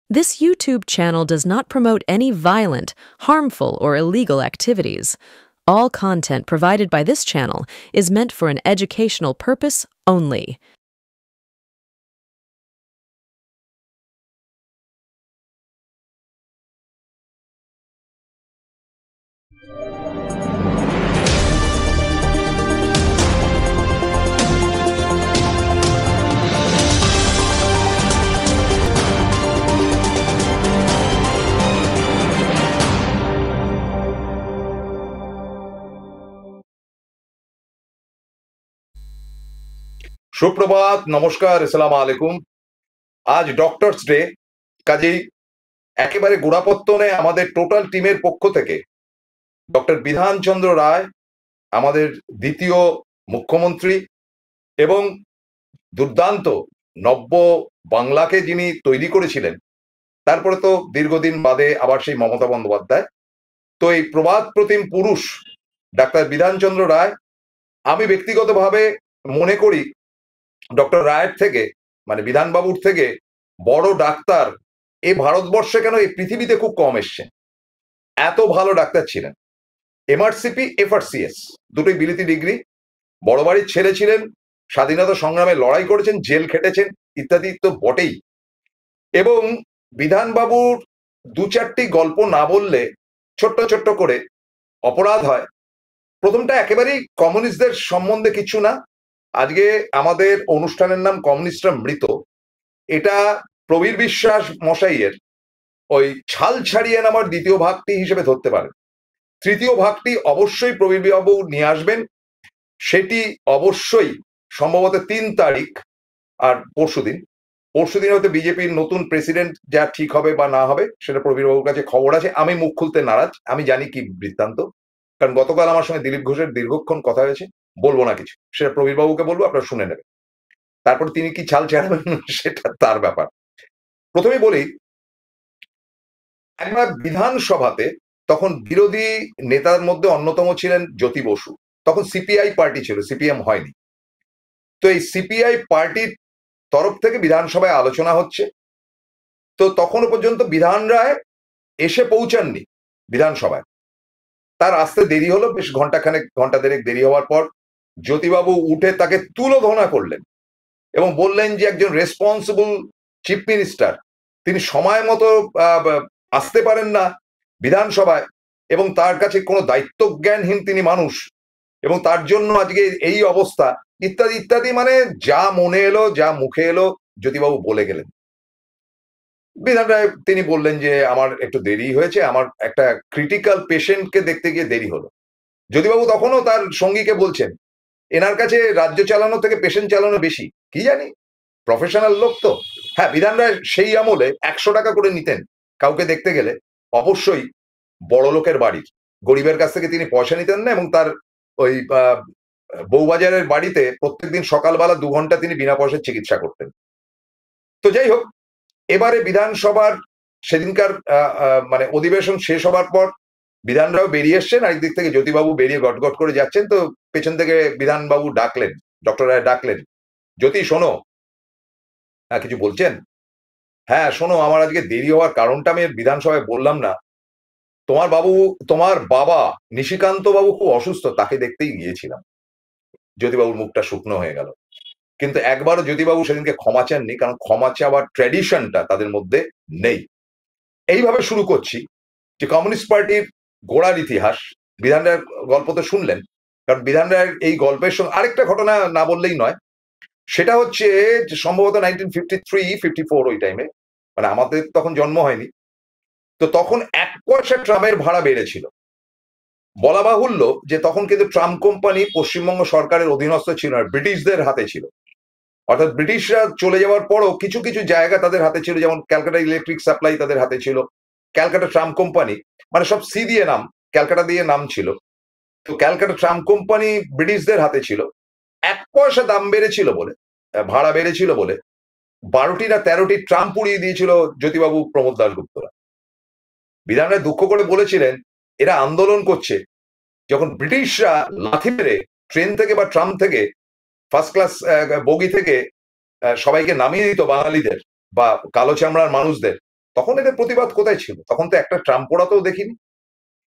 This YouTube channel does not promote any violent, harmful, or illegal activities. All content provided by this channel is meant for an educational purpose only. সুপ্রভাত, নমস্কার, আসসালামু আলাইকুম। আজ doctors day, কাজেই একেবারে গোড়াপত্তনে আমাদের total টিমের পক্ষ থেকে ডক্টর বিধানচন্দ্র রায়, আমাদের দ্বিতীয় মুখ্যমন্ত্রী এবং দুর্দান্ত নব্য বাংলাকে যিনি তৈরি করেছিলেন, তারপরে তো দীর্ঘদিন বাদে আবার সেই মমতা বন্দ্যোপাধ্যায়। তো এই প্রবাদ প্রতিম পুরুষ ডাক্তার বিধানচন্দ্র রায়, আমি ব্যক্তিগতভাবে মনে করি ডক্টর রায়ের থেকে, মানে বিধানবাবুর থেকে বড় ডাক্তার এই ভারতবর্ষে কেন এই পৃথিবীতে খুব কম এসছেন। এত ভালো ডাক্তার ছিলেন। এমআরসিপি, এফআরসিএস দুটোই বিলিতি ডিগ্রি, বড় বাড়ির ছেলে ছিলেন, স্বাধীনতা সংগ্রামে লড়াই করেছেন, জেল খেটেছেন ইত্যাদি তো বটেই। এবং বিধানবাবুর দু চারটি গল্প না বললে ছোট্ট ছোট্ট করে অপরাধ হয়। প্রথমটা একেবারেই কমিউনিস্টদের সম্বন্ধে কিছু না। আজকে আমাদের অনুষ্ঠানের নাম কমিউনিস্টরা মৃত। এটা প্রবীর বিশ্বাস মশাইয়ের ওই ছাল ছাড়িয়ে নামার দ্বিতীয় ভাগটি হিসেবে ধরতে পারেন। তৃতীয় ভাগটি অবশ্যই প্রবীর বাবু নিয়ে আসবেন, সেটি অবশ্যই সম্ভবত 3 তারিখ। আর পরশুদিন হয়তো বিজেপির নতুন প্রেসিডেন্ট যা ঠিক হবে বা না হবে সেটা প্রবীর বাবুর কাছে খবর আছে। আমি মুখ খুলতে নারাজ, আমি জানি কি বৃত্তান্ত, কারণ গতকাল আমার সঙ্গে দিলীপ ঘোষের দীর্ঘক্ষণ কথা হয়েছে। বলবো না কিছু, সেটা প্রবীর বাবুকে বলবো, আপনারা শুনে নেবেন। তারপর তিনি কি ছাল ছাড়াবেন সেটা তার ব্যাপার। প্রথমে বলি, একবার বিধানসভাতে তখন বিরোধী নেতার মধ্যে অন্যতম ছিলেন জ্যোতি বসু। তখন সিপিআই পার্টি ছিল, সিপিএম হয়নি। তো এই সিপিআই পার্টির তরফ থেকে বিধানসভায় আলোচনা হচ্ছে। তো তখনও পর্যন্ত বিধান রায় এসে পৌঁছাননি বিধানসভায়। তার আসতে দেরি হলো, বেশ ঘন্টা দেড়েক দেরি হওয়ার পর জ্যোতিবাবু উঠে তাকে তুলোধনা করলেন এবং বললেন যে একজন রেসপন্সিবল চিফ মিনিস্টার, তিনি সময় মতো আসতে পারেন না বিধানসভায়, এবং তার কাছে কোনো দায়িত্ব জ্ঞানহীন তিনি মানুষ, এবং তার জন্য আজকে এই অবস্থা ইত্যাদি ইত্যাদি। মানে যা মনে এলো, যা মুখে এলো জ্যোতিবাবু বলে গেলেন। বিধান রায় তিনি বললেন যে আমার একটু দেরি হয়েছে, আমার একটা ক্রিটিক্যাল পেশেন্টকে দেখতে গিয়ে দেরি হলো। জ্যোতিবাবু তখনও তার সঙ্গীকে বলছেন এনার কাছে রাজ্য চালানো থেকে পেশেন্ট চালানো বেশি, কি জানি, প্রফেশনাল লোক তো। হ্যাঁ, বিধান রায় সেই আমলে 100 টাকা করে নিতেন কাউকে দেখতে গেলে, অবশ্যই বড় লোকের বাড়ির, গরিবের কাছ থেকে তিনি পয়সা নিতেন না। এবং তার ওই বউবাজারের বাড়িতে প্রত্যেকদিন সকালবেলা 2 ঘন্টা তিনি বিনা পয়সায় চিকিৎসা করতেন। তো যাই হোক, এবারে বিধানসভার সেদিনকার মানে অধিবেশন শেষ হবার পর বিধানরাও বেরিয়ে এসছেন, আর একদিক থেকে জ্যোতিবাবু বেরিয়ে গটগট করে যাচ্ছেন। তো পেছন থেকে বিধানবাবু ডাকলেন, ডক্টর রায় ডাকলেন, জ্যোতি শোনো। হ্যাঁ, কিছু বলছেন? হ্যাঁ শোনো, আমার আজকে দেরি হওয়ার কারণটা আমি বিধানসভায় বললাম না। তোমার বাবা নিশিকান্ত বাবু খুব অসুস্থ, তাকে দেখতেই গিয়েছিলাম। জ্যোতিবাবুর মুখটা শুকনো হয়ে গেল। কিন্তু একবারও জ্যোতিবাবু সেদিনকে ক্ষমা চাননি, কারণ ক্ষমা চাওয়ার ট্র্যাডিশনটা তাদের মধ্যে নেই। এইভাবে শুরু করছি যে কমিউনিস্ট পার্টির গোড়ার ইতিহাস। বিধান রায়ের গল্প তো শুনলেন, কারণ বিধান রায়ের এই গল্পের সঙ্গে আরেকটা ঘটনা না বললেই নয়। সেটা হচ্ছে যে সম্ভবত 1953-54 ওই টাইমে, মানে আমাদের তখন জন্ম হয়নি। তো তখন 1 পয়সা ট্রামের ভাড়া বেড়েছিল। বলা বাহুল্য যে তখন কিন্তু ট্রাম কোম্পানি পশ্চিমবঙ্গ সরকারের অধীনস্থ ছিল না, ব্রিটিশদের হাতে ছিল। অর্থাৎ ব্রিটিশরা চলে যাওয়ার পরও কিছু কিছু জায়গা তাদের হাতে ছিল, যেমন ক্যালকাটা ইলেকট্রিক সাপ্লাই তাদের হাতে ছিল, ক্যালকাটা ট্রাম কোম্পানি, মানে সব সি দিয়ে নাম, ক্যালকাটা দিয়ে নাম ছিল। তো ক্যালকাটা ট্রাম কোম্পানি ব্রিটিশদের হাতে ছিল। 1 পয়সা দাম বেড়েছিল বলে, ভাড়া বেড়েছিল বলে 12টি না 13টি ট্রাম পুড়িয়ে দিয়েছিল জ্যোতিবাবু, প্রমোদ দাশগুপ্তরা। বিধান রায় দুঃখ করে বলেছিলেন এরা আন্দোলন করছে, যখন ব্রিটিশরা লাথি মেরে ট্রেন থেকে বা ট্রাম থেকে, ফার্স্ট ক্লাস বগি থেকে সবাইকে নামিয়ে দিত বাঙালিদের বা কালো চামড়ার মানুষদের, তখন এদের প্রতিবাদ কোথায় ছিল? তখন তো একটা ট্রাম পোড়াতেও দেখিনি।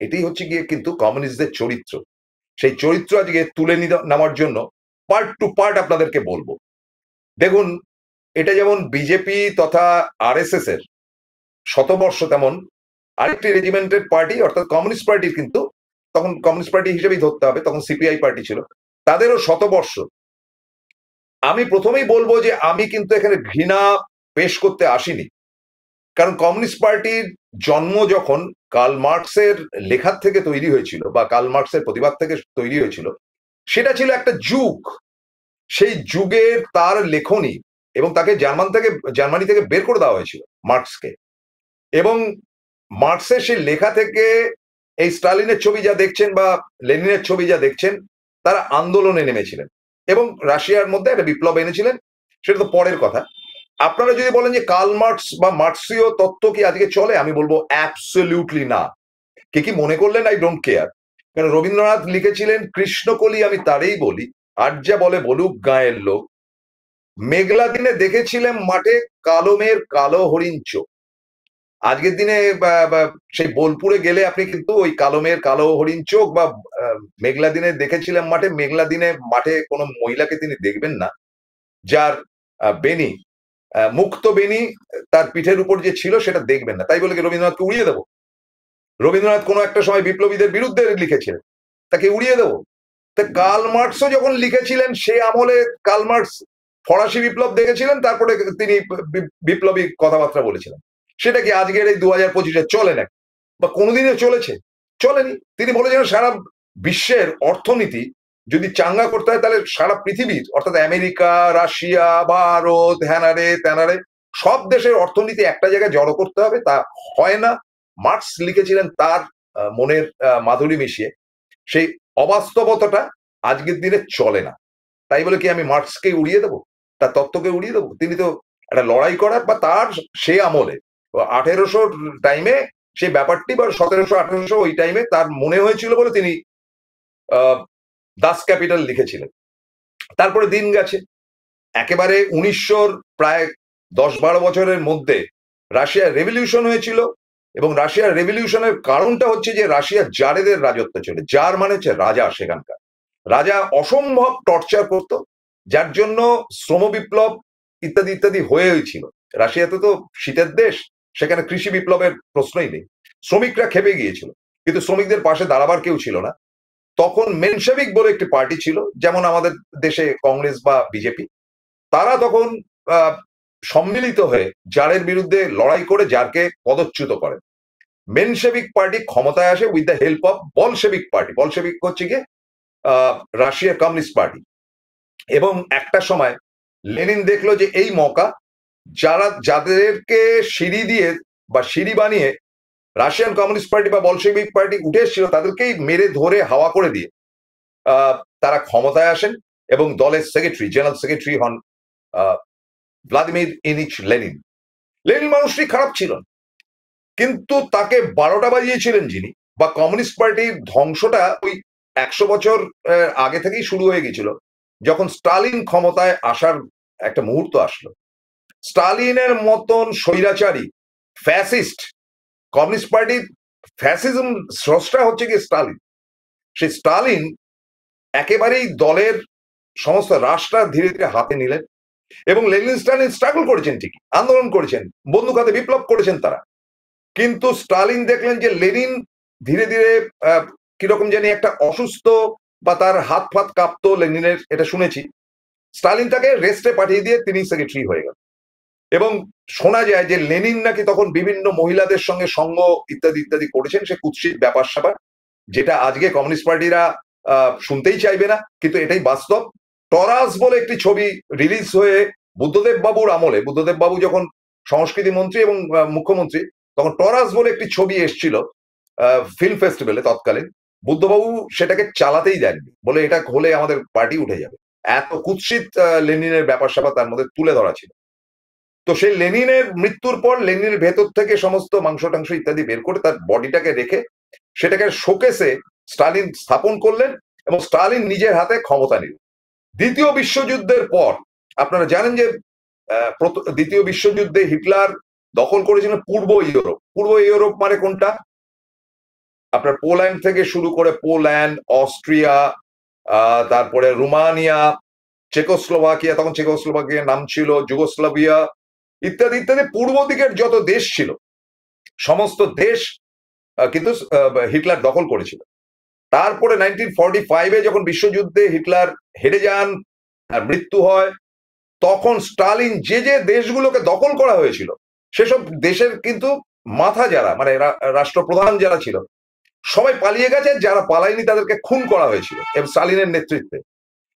এটাই হচ্ছে গিয়ে কিন্তু কমিউনিস্টদের চরিত্র। সেই চরিত্র আজকে তুলে নেওয়ার জন্য পার্ট টু পার্ট আপনাদেরকে বলবো। দেখুন, এটা যেমন বিজেপি তথা আরএসএস এর শতবর্ষ, তেমন আরেকটি রেজিমেন্টেড পার্টি অর্থাৎ কমিউনিস্ট পার্টির, কিন্তু তখন কমিউনিস্ট পার্টি হিসেবেই ধরতে হবে, তখন সিপিআই পার্টি ছিল, তাদেরও শতবর্ষ। আমি প্রথমেই বলবো যে আমি কিন্তু এখানে ঘৃণা পেশ করতে আসিনি, কারণ কমিউনিস্ট পার্টির জন্ম যখন কার্ল মার্কসের লেখার থেকে তৈরি হয়েছিল বা কার্ল মার্কসের প্রতিবাদ থেকে তৈরি হয়েছিল, সেটা ছিল একটা যুগ। সেই যুগের তার লেখনী, এবং তাকে জার্মানি থেকে বের করে দেওয়া হয়েছিল মার্কসকে, এবং মার্কসের সেই লেখা থেকে এই স্টালিনের ছবি যা দেখছেন বা লেনিনের ছবি যা দেখছেন, তারা আন্দোলনে নেমেছিলেন এবং রাশিয়ার মধ্যে একটা বিপ্লব এনেছিলেন। সেটা তো পরের কথা। আপনারা যদি বলেন যে কার্ল মার্কস বা মার্কসীয় তত্ত্ব কি আজকে চলে, আমি বলবো অ্যাবসলিউটলি না। কে কি মনে করলেন, আই ডোন্ট কেয়ার। কারণ রবীন্দ্রনাথ লিখেছিলেন, কৃষ্ণকলি আমি তারেই বলি, আর যা বলে বলুক গায়ের লোক, মেঘলা দিনে দেখেছিলেন মাঠে কালো মেয়ের কালো হরিণ চোখ। আজকের দিনে সেই বোলপুরে গেলে আপনি কিন্তু ওই কালো মেয়ের কালো হরিণ চোখ বা মেঘলা দিনে দেখেছিলেন মাঠে, মেঘলা দিনে মাঠে কোনো মহিলাকে তিনি দেখবেন না যার বেনি, মুক্ত বেনি তার পিঠের উপর যে ছিল সেটা দেখবেন না। তাই বলে কি রবীন্দ্রনাথকে উড়িয়ে দেবো? রবীন্দ্রনাথ কোনো একটা সময় বিপ্লবীদের বিরুদ্ধে লিখেছিলেন, তাকে উড়িয়ে দেবো? তা কার্ল মার্কসও যখন লিখেছিলেন, সে আমলে কার্ল মার্কস ফরাসি বিপ্লব দেখেছিলেন, তারপরে তিনি বিপ্লবী কথাবার্তা বলেছিলেন। সেটা কি আজকের এই 2025-এ চলে না বা কোনোদিনও চলেছে? চলেনি। তিনি বলেছেন সারা বিশ্বের অর্থনীতি যদি চাঙ্গা করতে হয়, তাহলে সারা পৃথিবীর অর্থাৎ আমেরিকা, রাশিয়া, ভারত, হ্যানারে ত্যানারে সব দেশের অর্থনীতি একটা জায়গায় জড়ো করতে হবে। তা হয় না। মার্কস লিখেছিলেন তার মনের মাধুরী মিশিয়ে। সেই অবাস্তবতাটা আজকের দিনে চলে না। তাই বলে কি আমি মার্কসকে উড়িয়ে দেবো, তার তত্ত্বকে উড়িয়ে দেবো? তিনি তো একটা লড়াই করার বা তার সে আমলে 1800 টাইমে সেই ব্যাপারটি, বা 1700-1800 ওই টাইমে তার মনে হয়েছিল বলে তিনি দাস ক্যাপিটাল লিখেছিলেন। তারপরে দিন গেছে, একেবারে 1900 প্রায় 10-12 বছরের মধ্যে রাশিয়ার রেভলিউশন হয়েছিল, এবং রাশিয়ার রেভলিউশনের কারণটা হচ্ছে যে রাশিয়া জারেদের রাজত্ব ছিল। জার মানে হচ্ছে রাজা। সেখানকার রাজা অসম্ভব টর্চার করত, যার জন্য শ্রম বিপ্লব ইত্যাদি ইত্যাদি হয়েছিল। রাশিয়াতে তো শীতের দেশ, সেখানে কৃষি বিপ্লবের প্রশ্নই নেই। শ্রমিকরা খেপে গিয়েছিল, কিন্তু শ্রমিকদের পাশে দাঁড়াবার কেউ ছিল না। তখন মেনশেভিক বলে একটি পার্টি ছিল, যেমন আমাদের দেশে কংগ্রেস বা বিজেপি। তারা তখন সম্মিলিত হয়ে জারের বিরুদ্ধে লড়াই করে জারকে পদচ্যুত করেন। মেনশেভিক পার্টি ক্ষমতায় আসে with the help of Bolshevik party. Bolshevik হচ্ছে গিয়ে রাশিয়ার কমিউনিস্ট পার্টি। এবং একটা সময় লেনিন দেখলো যে এই মৌকা, যাদেরকে সিঁড়ি দিয়ে বা সিঁড়ি বানিয়ে রাশিয়ান কমিউনিস্ট পার্টি বা বলশেভিক পার্টি উঠে এসেছিল, তাদেরকেই মেরে ধরে হাওয়া করে দিয়ে তারা ক্ষমতায় আসেন এবং দলের সেক্রেটারি, জেনারেল সেক্রেটারি হন ভ্লাদিমির ইলিচ লেনিন। লেনিন মানুষটি খারাপ ছিল, কিন্তু তাকে 12টা বাজিয়েছিলেন যিনি, বা কমিউনিস্ট পার্টির ধ্বংসটা ওই 100 বছর আগে থেকেই শুরু হয়ে গেছিল, যখন স্টালিন ক্ষমতায় আসার একটা মুহূর্ত আসলো। স্টালিনের মতন স্বৈরাচারী ফ্যাসিস্ট, কমিউনিস্ট পার্টির ফ্যাসিজম স্রষ্টা হচ্ছে কি স্টালিন। সেই স্টালিন একেবারেই দলের সমস্ত রাশটা ধীরে ধীরে হাতে নিলেন, এবং লেনিন স্টালিন স্ট্রাগল করেছেন, ঠিকই আন্দোলন করেছেন, বন্দুক হাতে বিপ্লব করেছেন তারা। কিন্তু স্টালিন দেখলেন যে লেনিন ধীরে ধীরে কিরকম জানি একটা অসুস্থ, বা তার হাত ফাত কাঁপতো লেনিনের, এটা শুনেছি। স্টালিন তাকে রেস্টে পাঠিয়ে দিয়ে তিনি সেক্রেটারি হয়ে গেল। এবং শোনা যায় যে লেনিন নাকি তখন বিভিন্ন মহিলাদের সঙ্গে সঙ্গ ইত্যাদি ইত্যাদি করেছেন। সে কুৎসিত ব্যাপার স্যাপার, যেটা আজকে কমিউনিস্ট পার্টিরা শুনতেই চাইবে না, কিন্তু এটাই বাস্তব। টরাস বলে একটি ছবি রিলিজ হয়ে বুদ্ধদেব বাবুর আমলে, বুদ্ধদেব বাবু যখন সংস্কৃতি মন্ত্রী এবং মুখ্যমন্ত্রী, তখন টরাস বলে একটি ছবি এসেছিল ফিল্ম ফেস্টিভ্যালে তৎকালীন। বুদ্ধবাবু সেটাকে চালাতেই দেননি, বলে এটা হলে আমাদের পার্টি উঠে যাবে। এত কুৎসিত লেনিনের ব্যাপার স্যাপার তার মধ্যে তুলে ধরা ছিল। তো সেই লেনিনের মৃত্যুর পর লেনিনের ভেতর থেকে সমস্ত মাংস টাংস ইত্যাদি বের করে তার বডিটাকে রেখে সেটাকে শোকেসে স্টালিন স্থাপন করলেন, এবং স্টালিন নিজের হাতে ক্ষমতা নিলেন। দ্বিতীয় বিশ্বযুদ্ধের পর আপনারা জানেন যে দ্বিতীয় বিশ্বযুদ্ধে হিটলার দখল করেছিলেন পূর্ব ইউরোপ। পূর্ব ইউরোপ মানে কোনটা? আপনার পোল্যান্ড থেকে শুরু করে পোল্যান্ড, অস্ট্রিয়া, তারপরে রোমানিয়া, চেকোস্লোভাকিয়া, তখন চেকোস্লোভাকিয়ার নাম ছিল যুগোস্লাভিয়া, ইত্যাদি ইত্যাদি পূর্ব দিকের যত দেশ ছিল সমস্ত দেশ কিন্তু হিটলার দখল করেছিল। তারপরে 1945-এ যখন বিশ্বযুদ্ধে হিটলার হেরে যান, আর মৃত্যু হয়, তখন স্টালিন যে যে দেশগুলোকে দখল করা হয়েছিল সেসব দেশের কিন্তু মাথা যারা মানে রাষ্ট্রপ্রধান যারা ছিল সবাই পালিয়ে গেছে, যারা পালায়নি তাদেরকে খুন করা হয়েছিল এবং স্টালিনের নেতৃত্বে।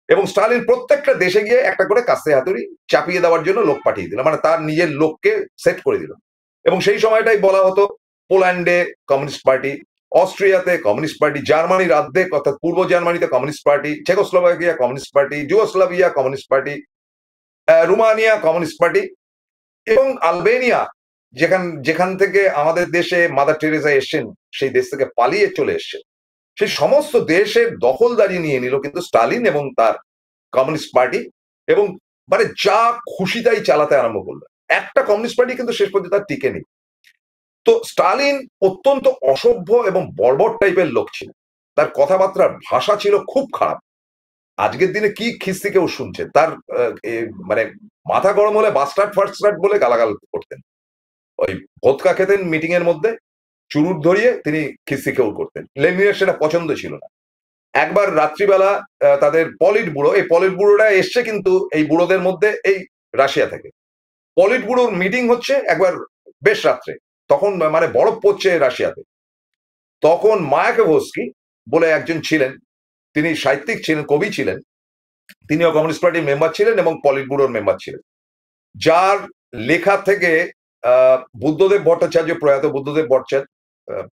এবং স্টালিন প্রত্যেকটা দেশে গিয়ে একটা করে কাস্তে হাতুড়ি চাপিয়ে দেওয়ার জন্য লোক পাঠিয়ে দিল, মানে তার নিজের লোককে সেট করে দিল। এবং সেই সময়টাই বলা হতো পোল্যান্ডে কমিউনিস্ট পার্টি, অস্ট্রিয়াতে কমিউনিস্ট পার্টি, জার্মানির অর্ধেক অর্থাৎ পূর্ব জার্মানিতে communist party, Czechoslovakia communist party, Yugoslavia communist party, Romania communist party এবং আলবেনিয়া, যেখান যেখান থেকে আমাদের দেশে মাদার টেরেসা এসছেন, সেই দেশ থেকে পালিয়ে চলে এসছেন, সেই সমস্ত দেশের দখলদারি নিয়ে নিল কিন্তু স্টালিন এবং তার কমিউনিস্ট পার্টি। এবং মানে যা খুশি তাই চালাতে আরম্ভ করলো। একটা কমিউনিস্ট পার্টি কিন্তু শেষ পর্যন্ত তার টিকে নেই। তো স্টালিন অত্যন্ত অসভ্য এবং বর্বর টাইপের লোক ছিল, তার কথাবার্তার ভাষা ছিল খুব খারাপ। আজকের দিনে কি খিস্তি কেউ শুনছে তার, মানে মাথা গরম হলে বাস্টার্ড ফার্স্টার্ড বলে গালাগাল করতেন, ওই ভোদকা খেতেন মিটিং এর মধ্যে, চুরুট ধরিয়ে তিনি খিস্তি কেউ করতেন। লেনিনের সেটা পছন্দ ছিল না। একবার রাত্রিবেলা তাদের পলিট ব্যুরো, এই পলিট ব্যুরোটা এসছে কিন্তু এই বুড়োদের মধ্যে এই রাশিয়া থেকে, পলিট ব্যুরোর মিটিং হচ্ছে একবার বেশ রাত্রে, তখন মানে বরফ পড়ছে রাশিয়াতে। তখন মায়াকোভস্কি বলে একজন ছিলেন, তিনি সাহিত্যিক ছিলেন, কবি ছিলেন, তিনিও কমিউনিস্ট পার্টির মেম্বার ছিলেন এবং পলিট ব্যুরোর মেম্বার ছিলেন, যার লেখা থেকে বুদ্ধদেব ভট্টাচার্য, প্রয়াত বুদ্ধদেব ভট্টাচার্য,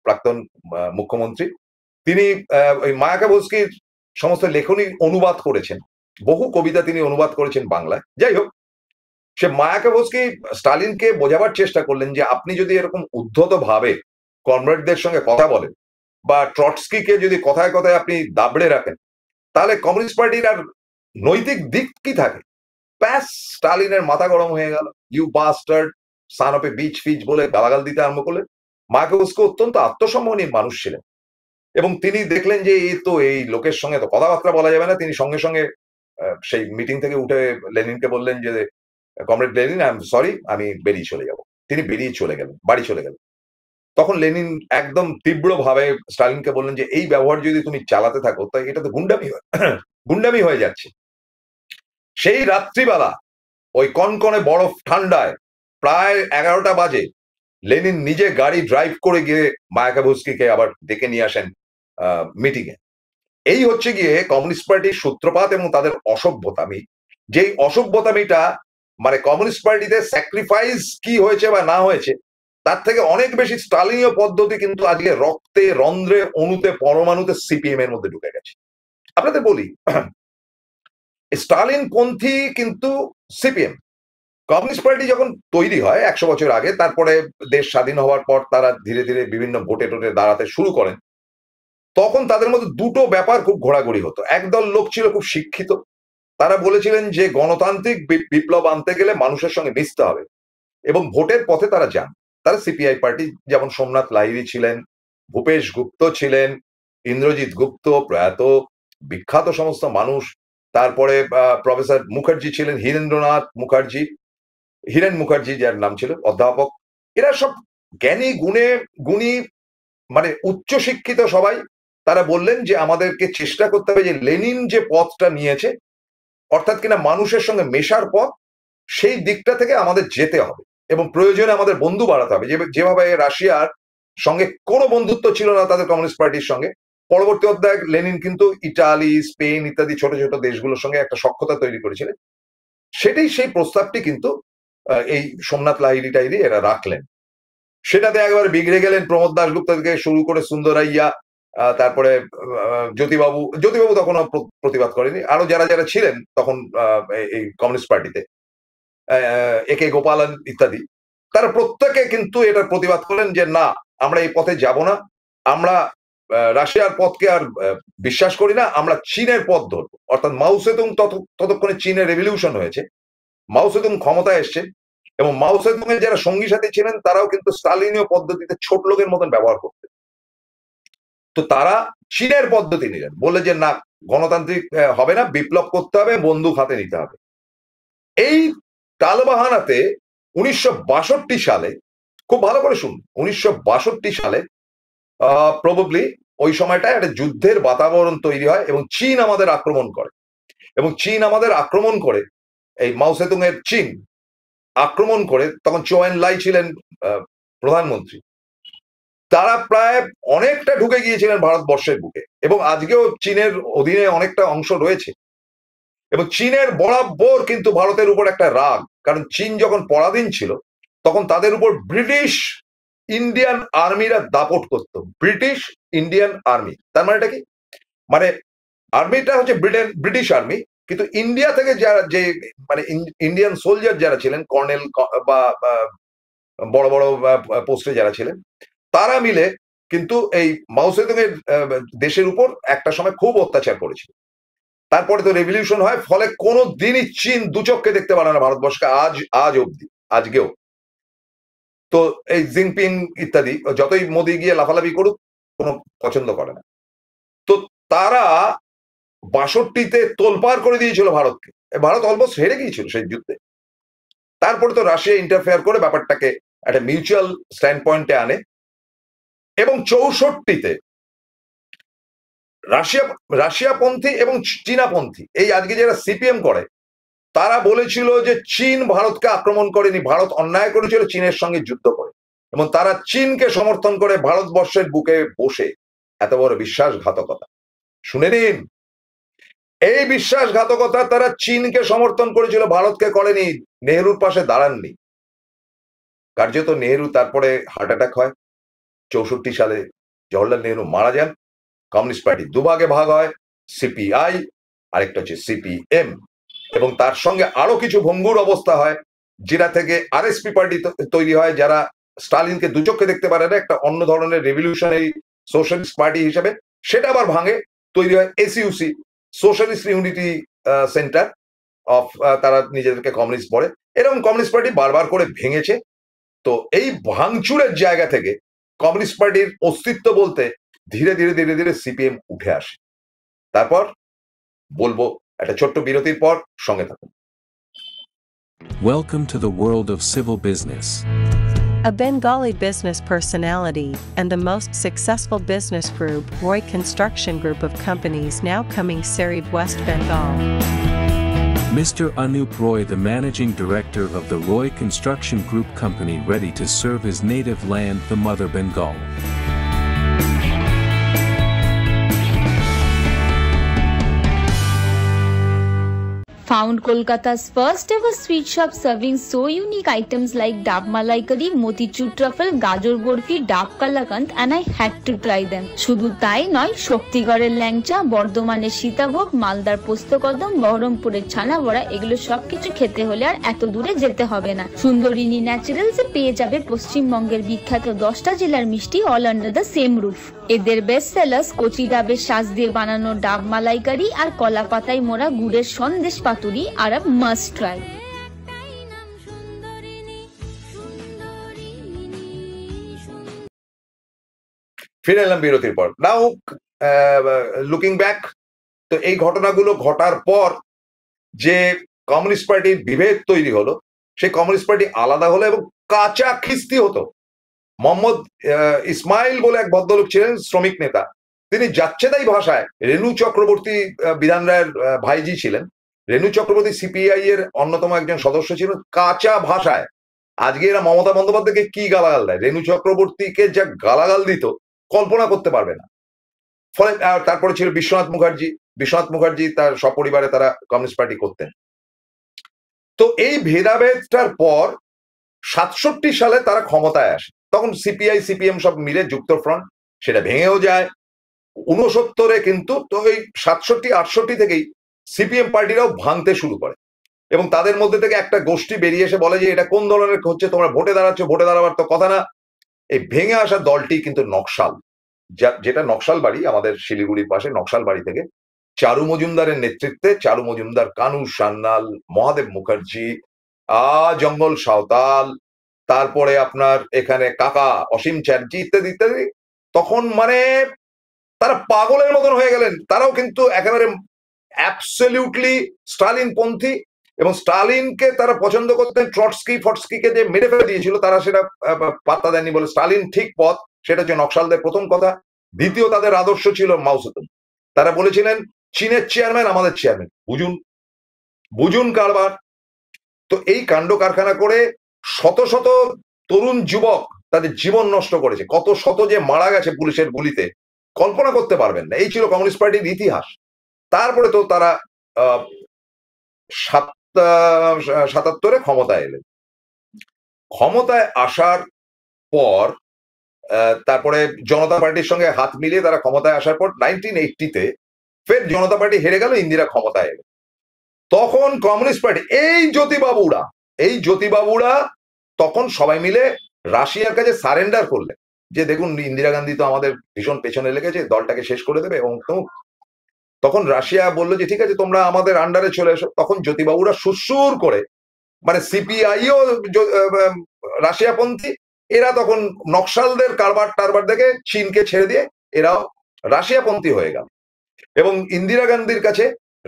প্রাক্তন মুখ্যমন্ত্রী, তিনি ওই মায়াকোভস্কির সমস্ত লেখনী অনুবাদ করেছেন, বহু কবিতা তিনি অনুবাদ করেছেন বাংলায়। যাই হোক, সে মায়াকোভস্কি স্টালিনকে বোঝাবার চেষ্টা করলেন যে আপনি যদি এরকম উদ্ধত ভাবে কমরেডদের সঙ্গে কথা বলেন বা ট্রটস্কিকে যদি কথায় কথায় আপনি দাবড়ে রাখেন, তাহলে কমিউনিস্ট পার্টির আর নৈতিক দিক কি থাকে? ব্যাস, স্টালিনের মাথা গরম হয়ে গেল, you bastard, son of a bitch ফিচ বলে গালাগাল দিতে আরম্ভ করলেন। মায়াকোভস্কি অত্যন্ত আত্মসম্মানী মানুষ ছিলেন এবং তিনি দেখলেন যে এই তো এই লোকের সঙ্গে তো কথাবার্তা বলা যাবে না। তিনি সঙ্গে সঙ্গে সেই মিটিং থেকে উঠে লেনিনকে বললেন যে comrade Lenin, I am sorry, আমি বেরিয়ে চলে যাব। তিনি বেরিয়ে চলে গেলেন, বাড়ি চলে গেলেন। তখন লেনিন একদম তীব্রভাবে স্টালিনকে বললেন যে এই ব্যবহার যদি তুমি চালাতে থাকো তাই এটা তো গুন্ডামি হয়ে যাচ্ছে। সেই রাত্রিবেলা ওই কনকনে বরফ ঠান্ডায় প্রায় 11টা বাজে লেনিন নিজে গাড়ি ড্রাইভ করে গিয়ে মায়াকোভস্কিকে আবার ডেকে নিয়ে আসেন মিটিং এ। এই হচ্ছে গিয়ে কমিউনিস্ট পার্টির সূত্রপাত এবং তাদের অসভ্যতামি। যেই অসভ্যতামিটা মানে কমিউনিস্ট পার্টিতে স্যাক্রিফাইস কি হয়েছে বা না হয়েছে তার থেকে অনেক বেশি স্টালিনীয় পদ্ধতি কিন্তু আজকে রক্তে, রন্ধ্রে, অণুতে, পরমাণুতে সিপিএম এর মধ্যে ঢুকে গেছে। আপনাদের বলি, স্টালিন পন্থী কিন্তু সিপিএম। কমিউনিস্ট পার্টি যখন তৈরি হয় 100 বছর আগে, তারপরে দেশ স্বাধীন হওয়ার পর তারা ধীরে ধীরে বিভিন্ন ভোটে টোটে দাঁড়াতে শুরু করেন, তখন তাদের মধ্যে দুটো ব্যাপার খুব ঘোরাঘুরি হতো। একদল লোক ছিল খুব শিক্ষিত, তারা বলেছিলেন যে গণতান্ত্রিক বিপ্লব আনতে গেলে মানুষের সঙ্গে মিশতে হবে এবং ভোটের পথে তারা যান। তারা সিপিআই পার্টি, যেমন সোমনাথ লাহিড়ী ছিলেন, ভূপেশ গুপ্ত ছিলেন, ইন্দ্রজিৎ গুপ্ত, প্রয়াত বিখ্যাত সমস্ত মানুষ, তারপরে প্রফেসর মুখার্জি ছিলেন, হীরেন্দ্রনাথ মুখার্জি, হীরেন মুখার্জি যার নাম ছিল, অধ্যাপক। এরা সব জ্ঞানী গুণী, মানে উচ্চ শিক্ষিত সবাই। তারা বললেন যে আমাদেরকে চেষ্টা করতে হবে যে লেনিন যে পথটা নিয়েছে, অর্থাৎ কিনা মানুষের সঙ্গে মেশার পথ, সেই দিকটা থেকে আমাদের যেতে হবে এবং প্রয়োজনে আমাদের বন্ধু বাড়াতে হবে। যেভাবে রাশিয়ার সঙ্গে কোনো বন্ধুত্ব ছিল না তাদের কমিউনিস্ট পার্টির সঙ্গে, পরবর্তী অধ্যায়ে লেনিন কিন্তু ইটালি, স্পেন ইত্যাদি ছোট ছোট দেশগুলোর সঙ্গে একটা সখ্যতা তৈরি করেছিলেন। সেটাই, সেই প্রস্তাবটি কিন্তু এই সোমনাথ লাহিড়ী টাইরি এরা রাখলেন। সেটাতে একবার বিগড়ে গেলেন প্রমোদ দাশগুপ্ত থেকে শুরু করে সুন্দরাইয়া, তারপরে জ্যোতিবাবু তখনও প্রতিবাদ করেনি, আরো যারা যারা ছিলেন তখন এই কমিউনিস্ট পার্টিতে, একে গোপালন ইত্যাদি, তারা প্রত্যেকে কিন্তু এটার প্রতিবাদ করলেন যে না, আমরা এই পথে যাব না, আমরা রাশিয়ার পথকে আর বিশ্বাস করি না, আমরা চীনের পথ ধরবো। অর্থাৎ মাও সেতুং, ততক্ষণে চীনের রেভলিউশন হয়েছে, মাও সেতুং ক্ষমতায় এসছে, এবং মাও সেতুং এর যারা সঙ্গী সাথী ছিলেন তারাও কিন্তু স্টালিনীয় পদ্ধতিতে ছোট লোকের মতন ব্যবহার করতেন। তো তারা চীনের পদ্ধতি নিলেন, বললে যে না, গণতান্ত্রিক হবে না, বিপ্লব করতে হবে, বন্দুক হাতে নিতে হবে। এই টালবাহানাতে 1962 সালে, খুব ভালো করে শুনুন, 1962 সালে প্রবাবলি ওই সময়টায় একটা যুদ্ধের বাতাবরণ তৈরি হয় এবং চীন আমাদের আক্রমণ করে। এবং চীন আমাদের আক্রমণ করে, এই মাও সেতুং এর চীন আক্রমণ করে, তখন চৌ এন লাই ছিলেন প্রধানমন্ত্রী। তারা প্রায় অনেকটা ঢুকে গিয়েছিলেন ভারতবর্ষের বুকে, এবং আজকেও চীনের অধীনে অনেকটা অংশ রয়েছে। এবং চীনের বরাবর কিন্তু ভারতের উপর একটা রাগ, কারণ চীন যখন পরাধীন ছিল তখন তাদের উপর ব্রিটিশ ইন্ডিয়ান আর্মিরা দাপট করত। ব্রিটিশ ইন্ডিয়ান আর্মি, তার মানে এটা কি, মানে আর্মিটা হচ্ছে ব্রিটিশ আর্মি, কিন্তু ইন্ডিয়া থেকে যারা, যে মানে ইন্ডিয়ান সোলজার যারা ছিলেন, কর্নেল বা বড় বড় পোস্টে যারা ছিলেন, তারা মিলে কিন্তু এই মাও সেতুং এর দেশের উপর একটা সময় খুব অত্যাচার করেছিল। তারপরে তো রেভলিউশন হয়, ফলে কোনো দিনই চীন দুচক্ষে দেখতে পারে না ভারতবর্ষকে, আজ অব্দি, আজকেও। তো এই জিনপিং ইত্যাদি যতই মোদি গিয়ে লাফালাফি করুক, কোনো পছন্দ করে না। তো তারা 62-তে তোলপাড় করে দিয়েছিল ভারতকে, ভারত অলমোস্ট হেরে গিয়েছিল সেই যুদ্ধে। তারপরে তো রাশিয়া ইন্টারফেয়ার করে ব্যাপারটাকে একটা মিউচুয়াল স্ট্যান্ড পয়েন্টে আনে, এবং 64-তে রাশিয়াপন্থী এবং চীনাপন্থী, এই আজকে যারা সিপিএম করে, তারা বলেছিল যে চীন ভারতকে আক্রমণ করেনি, ভারত অন্যায় করেছিল চীনের সঙ্গে যুদ্ধ করে, এবং তারা চীনকে সমর্থন করে ভারতবর্ষের বুকে বসে এত বড় বিশ্বাসঘাতকতা। শুনে নিন, এই বিশ্বাসঘাতকতা তারা চীনকে সমর্থন করেছিল, ভারতকে করেনি, নেহরুর পাশে দাঁড়াননি। কার্যত নেহরু, তারপরে হার্ট অ্যাটাক হয় 64 সালে, জওহরলাল নেহরু মারা যান, কমিউনিস্ট পার্টি দুভাগে ভাগ হয়, সিপিআই আরেকটা হচ্ছে সিপিএম, এবং তার সঙ্গে আরো কিছু ভঙ্গুর অবস্থা হয়, যেটা থেকে আরএসপি পার্টি তৈরি হয়, যারা স্টালিনকে দুচক্ষে দেখতে পারে না, একটা অন্য ধরনের রেভলিউশনারি সোশ্যালিস্ট পার্টি হিসেবে, সেটা আবার ভাঙে, তৈরি হয় SUC, socialist unity centre of, তারা নিজেদেরকে কমিউনিস্ট বলে। এরকম কমিউনিস্ট পার্টি বারবার করে ভেঙেছে। তো এই ভাঙচুরের জায়গা থেকে কমিউনিস্ট পার্টির অস্তিত্ব বলতে ধীরে ধীরে ধীরে ধীরে সিপিএম উঠে আসে। তারপর বলবো একটা ছোট্ট বিরতির পর, সঙ্গে থাকুন। Welcome to the world of civil business. A Bengali business personality and the most successful business group, Roy Construction Group of companies, now coming Serib, West Bengal. Mr. Anup Roy, the managing director of the Roy Construction Group company, ready to serve his native land, the mother Bengal. Found Kolkata's first ever sweet shop serving so unique items like Dab Malai Curry, Motichur Truffle, Gajor Borfi, Dab Kalakand, and I had to try them. শুধু তাই নয়, শক্তিগড়ের ল্যাংচা, বর্ধমানের সীতাভোগ, মালদার পোস্তকদম, বহরমপুরের ছানা বড়া, এগুলো সবকিছু খেতে হলে আর এত দূরে যেতে হবে না। সুন্দরিনী ন্যাচারালসে পেয়ে যাবে পশ্চিমবঙ্গের বিখ্যাত 10টা জেলার মিষ্টি all under the same roof. এদের বেস্ট সেলার্স কচি ডাবের শাঁস দিয়ে বানানো ডাব মালাইকারি আর কলা পাতায় মোড়া গুড়ের সন্দেশ পাতুরি আর মাস্ট ট্রাই। ফিরে এলাম বিরতির পর। নাও লুকিং ব্যাক, তো এই ঘটনাগুলো ঘটার পর যে কমিউনিস্ট পার্টির বিভেদ তৈরি হলো, সেই কমিউনিস্ট পার্টি আলাদা হলো এবং কাঁচা খিস্তি হতো। মোহাম্মদ ইসমাইল বলে এক ভদ্রলোক ছিলেন, শ্রমিক নেতা, তিনি যাচ্ছেতাই ভাষায়, রেণু চক্রবর্তী বিধান রায়ের ভাইজি ছিলেন, রেণু চক্রবর্তী সিপিআই এর অন্যতম একজন সদস্য ছিলেন, কাঁচা ভাষায়। আজকে এরা মমতা বন্দ্যোপাধ্যায়কে কি গালাগাল দেয়, রেণু চক্রবর্তীকে যা গালাগাল দিত কল্পনা করতে পারবে না। ফলে তারপরে ছিল বিশ্বনাথ মুখার্জি তার সপরিবারে তারা কমিউনিস্ট পার্টি করতেন। তো এই ভেদাভেদটার পর 67 সালে তারা ক্ষমতায় আসে, তখন সিপিআই সিপিএম সব মিলে যুক্ত ফ্রন্ট, সেটা ভেঙেও যায় 69-এ। কিন্তু তো এই 67-68 থেকেই সিপিএম পার্টিরাও ভাঙতে শুরু করে, এবং তাদের মধ্যে থেকে একটা গোষ্ঠী বেরিয়ে এসে বলে যে এটা কোন ধরনের হচ্ছে, তোমরা ভোটে দাঁড়াচ্ছ, ভোটে দাঁড়াবার তো কথা না। এই ভেঙে আসা দলটি কিন্তু নকশাল, যেটা নকশাল বাড়ি আমাদের শিলিগুড়ির পাশে, নকশাল বাড়ি থেকে চারু মজুমদারের নেতৃত্বে, চারু মজুমদার, কানু সান্যাল, মহাদেব মুখার্জি, জঙ্গল সাঁওতাল, তারপরে আপনার এখানে কাকা অসীম চ্যাটার্জি ইত্যাদি ইত্যাদি, তখন মানে তারা পাগলের মতন হয়ে গেলেন। তারাও কিন্তু একেবারে অ্যাবসলিউটলি স্টালিন পন্থী, এবং স্টালিনকে তারা পছন্দ করতেন। ফটস্কিকে যে মেরে ফেলে দিয়েছিল তারা সেটা পাত্তা দেননি, বলে স্টালিন ঠিক পথ, সেটা হচ্ছে নকশালদের প্রথম কথা। দ্বিতীয়, তাদের আদর্শ ছিল মাও সেতুং। তারা বলেছিলেন চীনের চেয়ারম্যান আমাদের চেয়ারম্যান, বুঝুন বুঝুন কারবার। তো এই কাণ্ড কারখানা করে শত শত তরুণ যুবক তাদের জীবন নষ্ট করেছে, কত শত যে মারা গেছে পুলিশের গুলিতে কল্পনা করতে পারবেন না। এই ছিল কমিউনিস্ট পার্টির ইতিহাস। তারপরে তো তারা 77-এ ক্ষমতায় এলেন। ক্ষমতায় আসার পর তারপরে জনতা পার্টির সঙ্গে হাত মিলিয়ে তারা ক্ষমতায় আসার পর 1980-তে ফের জনতা পার্টি হেরে গেল, ইন্দিরা ক্ষমতায় এলেন। তখন কমিউনিস্ট পার্টি এই জ্যোতিবাবুরা তখন সবাই মিলে রাশিয়ার কাছে সারেন্ডার করলেন, যে দেখুন ইন্দিরা গান্ধী তো আমাদের ভীষণ পেছনে লেগেছে, দলটাকে শেষ করে দেবে। এবং তখন রাশিয়া বললো যে ঠিক আছে তোমরা আমাদের আন্ডারে চলে এসো। তখন জ্যোতিবাবুরা সুরসুর করে, মানে সিপিআইও রাশিয়াপন্থী, এরা তখন নকশালদের কারবার দেখে চীনকে ছেড়ে দিয়ে এরাও রাশিয়াপন্থী হয়ে গেল। এবং ইন্দিরা গান্ধীর কাছে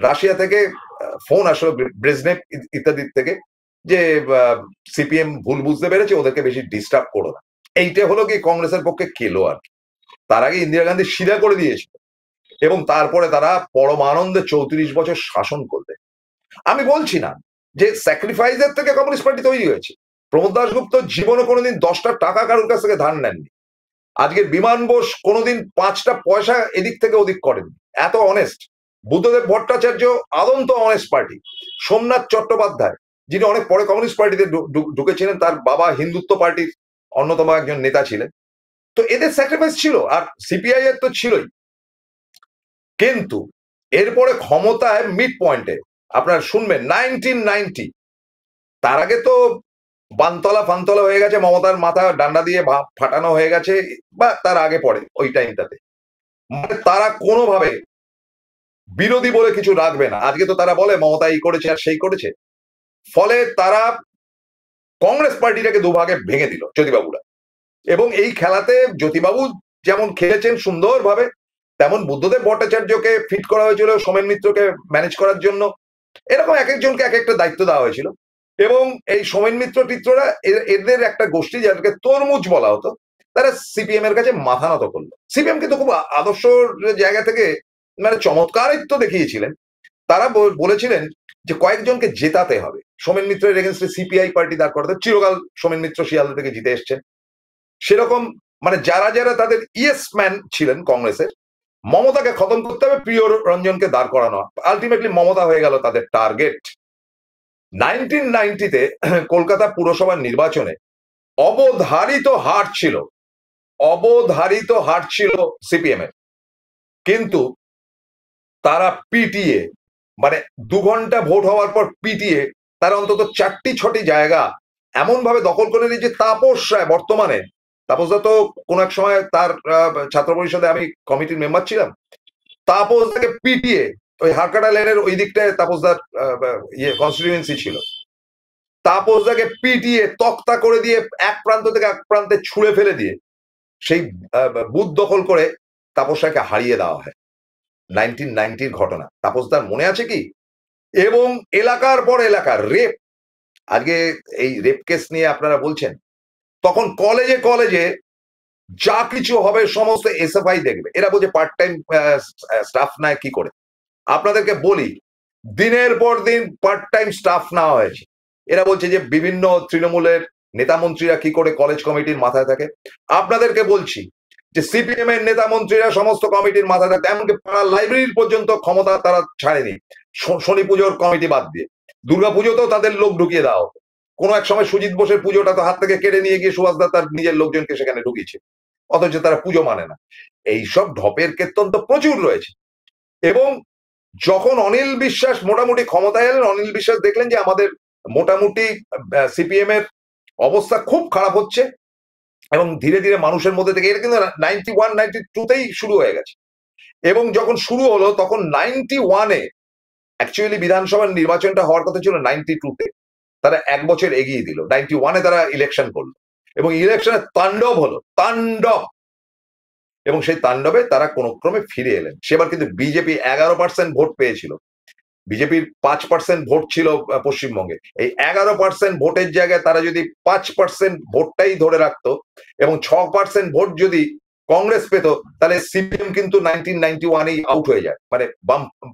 রাশিয়া থেকে ফোন আসলো, ব্রেজনেভ ইত্যাদি থেকে, যে সিপিএম ভুল বুঝতে পেরেছে, ওদেরকে বেশি ডিস্টার্ব করো না। এইটা হলো কি কংগ্রেসের পক্ষে কেলো আর কি। তার আগে ইন্দিরা গান্ধী সিধা করে দিয়েছিল, এবং তারপরে তারা পরমানন্দে 34 বছর শাসন করবে। আমি বলছি না যে স্যাক্রিফাইসের থেকে কমিউনিস্ট পার্টি তৈরি হয়েছে। প্রমোদ দাশগুপ্ত জীবনে কোনোদিন 10টা টাকা কারোর কাছ থেকে ধার নেননি। আজকের বিমান বোস কোনোদিন 5টা পয়সা এদিক থেকে ওদিক করেননি, এত অনেস্ট। বুদ্ধদেব ভট্টাচার্য আদন্ত অনেস্ট পার্টি। সোমনাথ চট্টোপাধ্যায়, যিনি অনেক পরে কমিউনিস্ট পার্টিতে ঢুকেছিলেন, তার বাবা হিন্দুত্ব পার্টির অন্যতম একজন নেতা ছিলেন। তো এদের স্যাক্রিফাইস ছিল, আর সিপিআই এর তো ছিলই। কিন্তু এরপরে ক্ষমতায় মিড পয়েন্টে আপনারা শুনবেন 1990, তার আগে তো বানতলা ফানতলা হয়ে গেছে, মমতার মাথা ডান্ডা দিয়ে ফাটানো হয়ে গেছে, বা তার আগে পরে ওই টাইমটাতে মানে তারা কোনোভাবে বিরোধী বলে কিছু রাখবে না। আজকে তো তারা বলে মমতা এই করেছে আর সেই করেছে। ফলে তারা কংগ্রেস পার্টিটাকে দুভাগে ভেঙে দিল জ্যোতিবাবুরা। এবং এই খেলাতে জ্যোতিবাবু যেমন খেলেছেন সুন্দরভাবে, তেমন বুদ্ধদেব ভট্টাচার্যকে ফিট করা হয়েছিল সোমেন মিত্রকে ম্যানেজ করার জন্য। এরকম এক একজনকে এক একটা দায়িত্ব দেওয়া হয়েছিল। এবং এই সোমেন মিত্র টিত্ররা এদের একটা গোষ্ঠী, যাদেরকে তরমুজ বলা হতো, তারা সিপিএম এর কাছে মাথা নত করলো। সিপিএম কিন্তু খুব আদর্শ জায়গা থেকে মানে চমৎকারিত্ব দেখিয়েছিলেন। তারা বলেছিলেন যে কয়েকজনকে জেতাতে হবে। সোমেন মিত্রের এগেনস্টে সিপিআই পার্টি দাঁড় করাতে, চিরকাল সোমেন মিত্র শিয়ালদা থেকে জিতে এসছেন। সেরকম মানে যারা যারা তাদের ইয়েস ম্যান ছিলেন কংগ্রেসের, মমতাকে খতম করতে হবে, প্রিয় রঞ্জনকে দাঁড় করানো। আলটিমেটলি মমতা হয়ে গেল তাদের টার্গেট। 1990-তে কলকাতা পুরসভার নির্বাচনে অবধারিত হার ছিল সিপিএম এর। কিন্তু তারা পিটিয়ে, মানে 2 ঘন্টা ভোট হওয়ার পর পিটিয়ে তারা অন্তত 4টি-6টি জায়গা এমন ভাবে দখল করে নিয়েছে। তাপস রায়, বর্তমানে তাপসদা তো কোনো এক সময় তার ছাত্র পরিষদে আমি কমিটির মেম্বার ছিলাম, তাপসদাকে পিটিয়ে, ওই হারকাটা লেনের ওই দিকটায় তাপসদার কনস্টিটিউয়েন্সি ছিল, তাপসদাকে পিটিয়ে তক্তা করে দিয়ে এক প্রান্ত থেকে এক প্রান্তে ছুঁড়ে ফেলে দিয়ে সেই বুথ দখল করে তাপস রায়কে হারিয়ে দেওয়া হয়। 1990-র ঘটনা, তাপসদার মনে আছে কি? এবং এলাকার পর এলাকা রেপ, আজকে এই রেপ কেস নিয়ে আপনারা বলছেন, তখন কলেজে যা কিছু হবে সমস্ত এসএফআই দেখবে। এরা বলছে পার্ট টাইম স্টাফ নেয় কি করে। আপনাদেরকে বলি, দিনের পর দিন পার্ট টাইম স্টাফ নেওয়া হয়েছে। এরা বলছে যে বিভিন্ন তৃণমূলের নেতা মন্ত্রীরা কি করে কলেজ কমিটির মাথায় থাকে। আপনাদেরকে বলছি যে সিপিএম এর নেতা মন্ত্রীরা সমস্ত কমিটির মাথায় থাকে, এমনকি পাড়ার লাইব্রেরির পর্যন্ত ক্ষমতা তারা ছাড়েনি, শনি পুজোর কমিটি বাদ দিয়ে। দুর্গা পুজোতেও তাদের লোক ঢুকিয়ে দেওয়া হতো। কোনো এক সময় সুজিত বোসের পুজোটা তো হাত থেকে কেড়ে নিয়ে গিয়ে সুভাষ দা তার নিজের লোকজনকে সেখানে ঢুকিয়েছে, অথচ তারা পুজো মানে না। এইসব ঢপের কীর্তন তো প্রচুর রয়েছে। এবং যখন অনিল বিশ্বাস মোটামুটি ক্ষমতায় এলেন, অনিল বিশ্বাস দেখলেন যে আমাদের মোটামুটি সিপিএম এর অবস্থা খুব খারাপ হচ্ছে, এবং ধীরে ধীরে মানুষের মধ্যে থেকে, এটা কিন্তু 91-92-তেই শুরু হয়ে গেছে। এবং যখন শুরু হলো তখন 91-এ অ্যাকচুয়ালি বিধানসভার নির্বাচনটা হওয়ার কথা ছিল 92-তে, তারা 1 বছর এগিয়ে দিল, 91-এ তারা ইলেকশন করলো এবং ইলেকশনে তাণ্ডব হলো, তাণ্ডব। এবং সেই তাণ্ডবে তারা কোন ক্রমে ফিরে এলেন। সেবার কিন্তু বিজেপি 11% ভোট পেয়েছিল, বিজেপির 5% ভোট ছিল পশ্চিমবঙ্গে। এই 11% ভোটের জায়গায় তারা যদি 5% ভোটটাই ধরে রাখতো এবং 6% ভোট যদি কংগ্রেস পেত, তাহলে সিপিএম কিন্তু 1991-এই আউট হয়ে যায়, মানে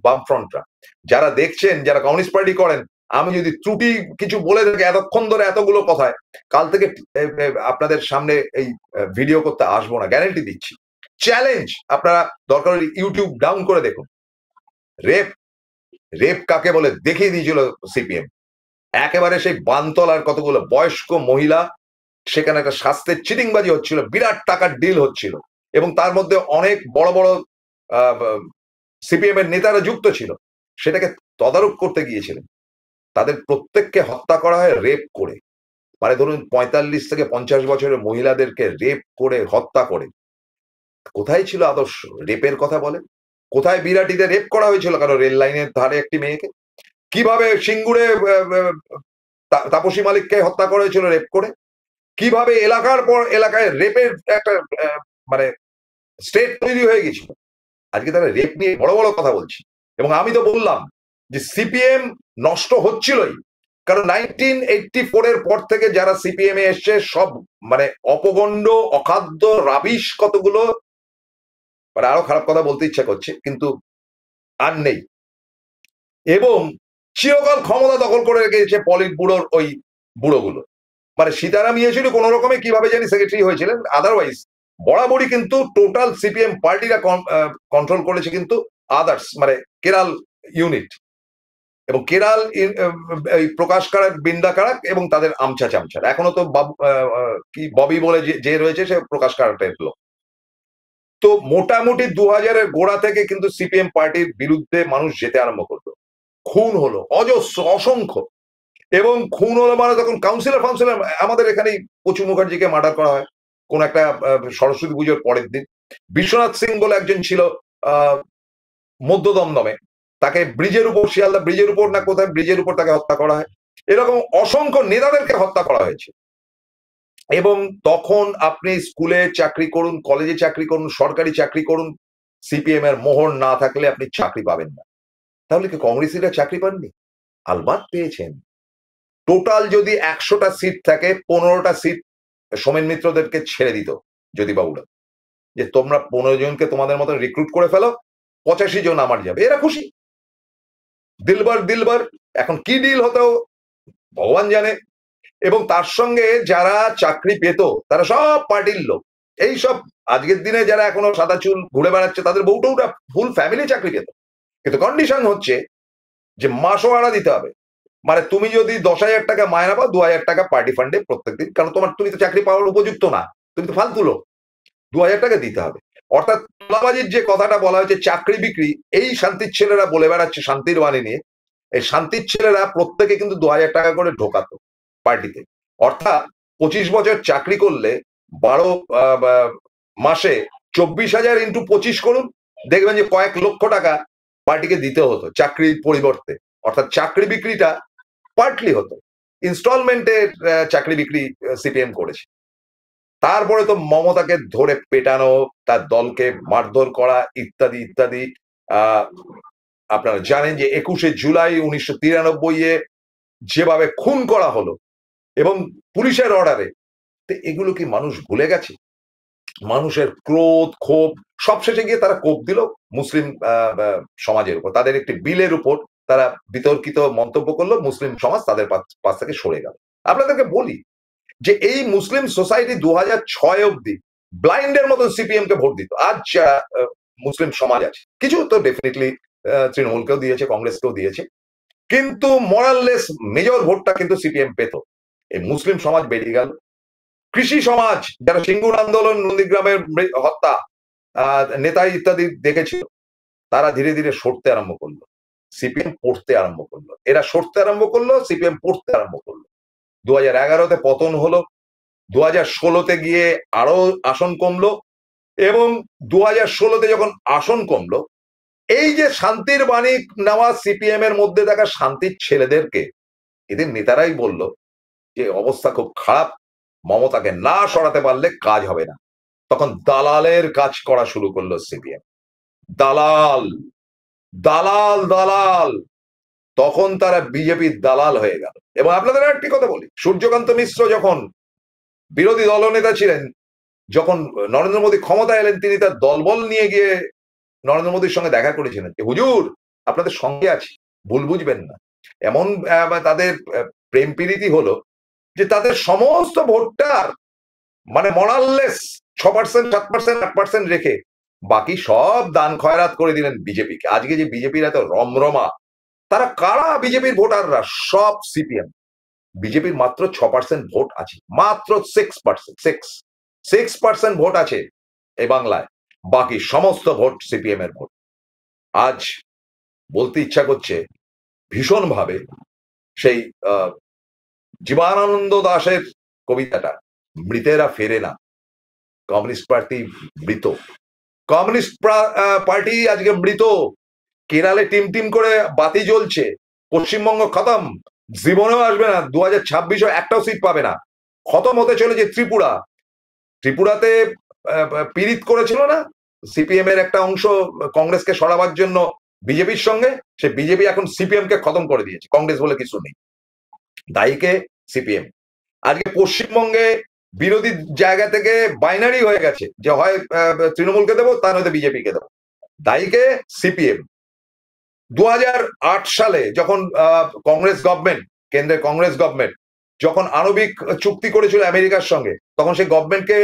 বামফ্রন্টরা। যারা দেখছেন, যারা কমিউনিস্ট পার্টি করেন, আমি যদি ত্রুটি কিছু বলে থাকি এতক্ষণ ধরে এতগুলো কথায়, কাল থেকে আপনাদের সামনে এই ভিডিও করতে আসবো না, গ্যারান্টি দিচ্ছি। চ্যালেঞ্জ, আপনারা দরকার হলে ইউটিউব ডাউন করে দেখুন। রেপ কাকে বলে দেখিয়ে দিয়েছিল সিপিএম। একেবারে সেই বানতলার কতগুলো বয়স্ক মহিলা, সেখানে একটা স্বাস্থ্যের চিটিংবাজি হচ্ছিল, বিরাট টাকার ডিল হচ্ছিল এবং তার মধ্যে অনেক বড় বড় সিপিএম এর নেতারা যুক্ত ছিল। সেটাকে তদারক করতে গিয়েছিলেন, তাদের প্রত্যেককে হত্যা করা হয় রেপ করে। মানে ধরুন 45 থেকে 50 বছরের মহিলাদেরকে রেপ করে হত্যা করে। কোথায় ছিল আদর্শ? রেপের কথা বলে কোথায়? বিরাটিতে রেপ করা হয়েছিল কারণ রেল লাইনের ধারে একটি মেয়েকে। কিভাবে সিঙ্গুরে তাপসী মালিককে হত্যা করা হয়েছিল রেপ করে। কিভাবে এলাকার পর এলাকায় রেপের একটা মানে স্টেট তৈরি হয়ে গেছিল। আজকে তারা রেপ নিয়ে বড় বড় কথা বলছি। এবং আমি তো বললাম যে সিপিএম নষ্ট হচ্ছিলই, কারণ 1984-এর পর থেকে যারা সিপিএম এ এসছে সব মানে অপগণ্ড, অখাদ্য, রাবিশ কতগুলো, মানে আরো খারাপ কথা বলতে ইচ্ছা করছে কিন্তু আর নেই। এবং চিরকাল ক্ষমতা দখল করে রেখেছে পলিট ব্যুরোর ওই বুড়োগুলো। মানে সীতারাম ইয়েচুরি কোন রকমে কিভাবে জানি সেক্রেটারি হয়েছিলেন, আদারওয়াইজ বরাবরই কিন্তু টোটাল সিপিএম পার্টিরা কন্ট্রোল করেছে কিন্তু আদার্স, মানে কেরাল ইউনিট এবং কেরাল প্রকাশ কারাক, বৃন্দা কারাক এবং তাদের আমচা চামচার। এখনো তো কি ববি বলে যে রয়েছে, সে প্রকাশ কারাকের লোক। তো মোটামুটি 2000-এর গোড়া থেকে কিন্তু সিপিএম পার্টির বিরুদ্ধে মানুষ যেতে আরম্ভ করলো। খুন হলো অজস্র, অসংখ্য। এবং খুন হলো মানে তখন কাউন্সিলর আমাদের এখানেই কচু মুখার্জিকে মার্ডার করা হয় কোন একটা সরস্বতী পুজোর পরের দিন। বিশ্বনাথ সিং বলে একজন ছিল মধ্য দমদমে, তাকে ব্রিজের উপর, শিয়ালদা ব্রিজের উপর না কোথায় ব্রিজের উপর তাকে হত্যা করা হয়। এরকম অসংখ্য নেতাদেরকে হত্যা করা হয়েছে। এবং তখন আপনি স্কুলে চাকরি করুন, কলেজে চাকরি করুন, সরকারি চাকরি করুন, সিপিএম এর মোহর না থাকলে আপনি চাকরি পাবেন না। তাহলে কি কংগ্রেসীরা চাকরি পাননি? আলবাত পেয়েছেন। টোটাল যদি 100টা সিট থাকে, 15টা সিট সোমেন মিত্রদেরকে ছেড়ে দিত জ্যোতিবাবুরা, যে তোমরা 15 জনকে তোমাদের মতন রিক্রুট করে ফেলো, 85 জন আমার যাবে। এরা খুশি। দিলবার এখন কি ডিল হতো ভগবান জানে। এবং তার সঙ্গে যারা চাকরি পেত তারা সব পার্টির লোক। এই সব আজকের দিনে যারা এখনো সাদা চুল ঘুরে বেড়াচ্ছে, তাদের বউটৌটা ফুল ফ্যামিলি চাকরি পেত। কিন্তু কন্ডিশন হচ্ছে যে মাসও ভাড়া দিতে হবে। মানে তুমি যদি 10,000 টাকা মায়না পাও, 2,000 টাকা পার্টি ফান্ডে প্রত্যেকদিন, কারণ তুমি তো চাকরি পাওয়ার উপযুক্ত না, তুমি তো ফালতু লোক, 2,000 টাকা দিতে হবে। অর্থাৎ তোলাবাজির যে কথাটা বলা হয়েছে চাকরি বিক্রি, এই শান্তির ছেলেরা বলে বেড়াচ্ছে শান্তির বাণী নিয়ে। এই শান্তির ছেলেরা প্রত্যেকে কিন্তু 2,000 টাকা করে ঢোকাতো পার্টিতে। অর্থাৎ 25 বছর চাকরি করলে 12 মাসে 24,000 ইন্টু 25 করুন, দেখবেন যে কয়েক লক্ষ টাকা পার্টিকে দিতে হতো চাকরির পরিবর্তে। অর্থাৎ চাকরি বিক্রিটা পার্টলি হতো, ইনস্টলমেন্টের চাকরি বিক্রি সিপিএম করেছে। তারপরে তো মমতাকে ধরে পেটানো, তার দলকে মারধর করা ইত্যাদি ইত্যাদি। আপনারা জানেন যে 21শে জুলাই 1993-এ যেভাবে খুন করা হলো এবং পুলিশের অর্ডারে, এগুলো কি মানুষ ভুলে গেছে? মানুষের ক্রোধ, ক্ষোভ, সবশেষে গিয়ে তারা কোপ দিল মুসলিম সমাজের উপর। তাদের একটি বিলের উপর তারা বিতর্কিত মন্তব্য করলো, মুসলিম সমাজ তাদের পাশ থেকে সরে গেল। আপনাদেরকে বলি যে এই মুসলিম সোসাইটি 2006 অব্দি ব্লাইন্ডের মতন সিপিএম কে ভোট দিত। আজ মুসলিম সমাজ আছে, কিছু তো ডেফিনেটলি তৃণমূলকেও দিয়েছে, কংগ্রেসকেও দিয়েছে, কিন্তু মরাললেস মেজর ভোটটা কিন্তু সিপিএম পেত। এই মুসলিম সমাজ বেরিয়ে গেল। কৃষি সমাজ, যারা সিঙ্গুর আন্দোলন, নন্দীগ্রামের হত্যা, নেতাই ইত্যাদি দেখেছিল, তারা ধীরে ধীরে সরতে আরম্ভ করলো, সিপিএম পড়তে আরম্ভ করলো। এরা সরতে আরম্ভ করলো, সিপিএম পড়তে আরম্ভ করলো। 2011-তে পতন হলো, 2016-তে গিয়ে আরো আসন কমলো এবং 2016-তে যখন আসন কমলো, এই যে শান্তির বাণী নেওয়া সিপিএম এর মধ্যে থাকা শান্তির ছেলেদেরকে এদের নেতারাই বলল যে অবস্থা খুব খারাপ, মমতাকে না সরাতে পারলে কাজ হবে না। তখন দালালের কাজ করা শুরু করলো সিপিএম। দালাল দালাল দালাল, তখন তারা বিজেপির দালাল হয়ে গেল। এবং আপনাদের একটি কথা বলি, সূর্যকান্ত মিশ্র যখন বিরোধী দলনেতা ছিলেন, যখন নরেন্দ্র মোদী ক্ষমতা এলেন, তিনি তার দলবল নিয়ে গিয়ে নরেন্দ্র মোদীর সঙ্গে দেখা করেছিলেন যে হুজুর আপনাদের সঙ্গে আছি, ভুল বুঝবেন না। এমন তাদের প্রেম প্রীতি হলো যে তাদের সমস্ত ভোটটা মানে মরাললেস 6%, 7%, 8% রেখে বাকি সব দান খয়রাত করে দিলেন বিজেপিকে। আজকে যে বিজেপির এত রমরমা, তারা কারা? বিজেপির ভোটাররা সব সিপিএম। বিজেপির মাত্র 6% ভোট আছে, মাত্র 6% ভোট আছে এই বাংলায়, বাকি সমস্ত ভোট সিপিএম এর ভোট। আজ বলতে ইচ্ছা করছে ভীষণ ভাবে সেই জীবনানন্দ দাশের কবিতাটা, মৃতেরা ফেরে না, কমিউনিস্ট পার্টি মৃত। কমিউনিস্ট পার্টি আজকে মৃত। কেরালে টিম টিম করে বাতি জ্বলছে, পশ্চিমবঙ্গ খতম, জীবনেও আসবে না, 2026-ও একটাও সিট পাবে না। খতম হতে চলেছে ত্রিপুরা। ত্রিপুরাতে পীড়িত করেছিল না সিপিএম এর একটা অংশ কংগ্রেসকে সরাবার জন্য বিজেপির সঙ্গে, সে বিজেপি এখন সিপিএম কে খতম করে দিয়েছে, কংগ্রেস বলে কিছু নেই, দায়ীকে সিপিএম। আজকে পশ্চিমবঙ্গে বিরোধী জায়গা থেকে বাইনারি হয়ে গেছে যে হয় তৃণমূলকে দেবো, তা নয়তো বিজেপিকে দেবো, দায়ীকে সিপিএম। 2008 সালে যখন কংগ্রেস গভর্নমেন্ট, কেন্দ্রের কংগ্রেস গভর্নমেন্ট যখন আণবিক চুক্তি করেছিল আমেরিকার সঙ্গে, তখন সেই গভর্নমেন্টকে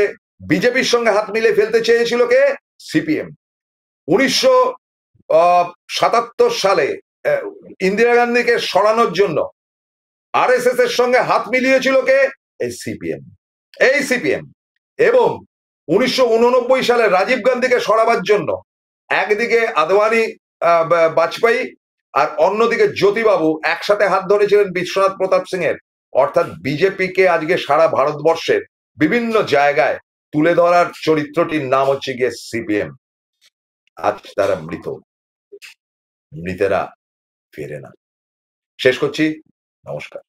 বিজেপির সঙ্গে হাত মিলিয়ে ফেলতে চেয়েছিল কে? সিপিএম। 1977 সালে ইন্দিরা গান্ধীকে সরানোর জন্য আরএসএস এর সঙ্গে হাত মিলিয়েছিল কে? এই সিপিএম, এই সিপিএম। এবং 1989 সালে রাজীব গান্ধীকে সরাবার জন্য একদিকে আদবানি বাজপেয়ী আর অন্যদিকে জ্যোতিবাবু একসাথে হাত ধরেছিলেন বিশ্বনাথ প্রতাপ সিং এর। অর্থাৎ বিজেপিকে আজকে সারা ভারতবর্ষের বিভিন্ন জায়গায় তুলে ধরার চরিত্রটির নাম হচ্ছে গিয়ে সিপিএম। আজ তারা মৃত, মৃতেরা ফেরে না। শেষ করছি, নমস্কার।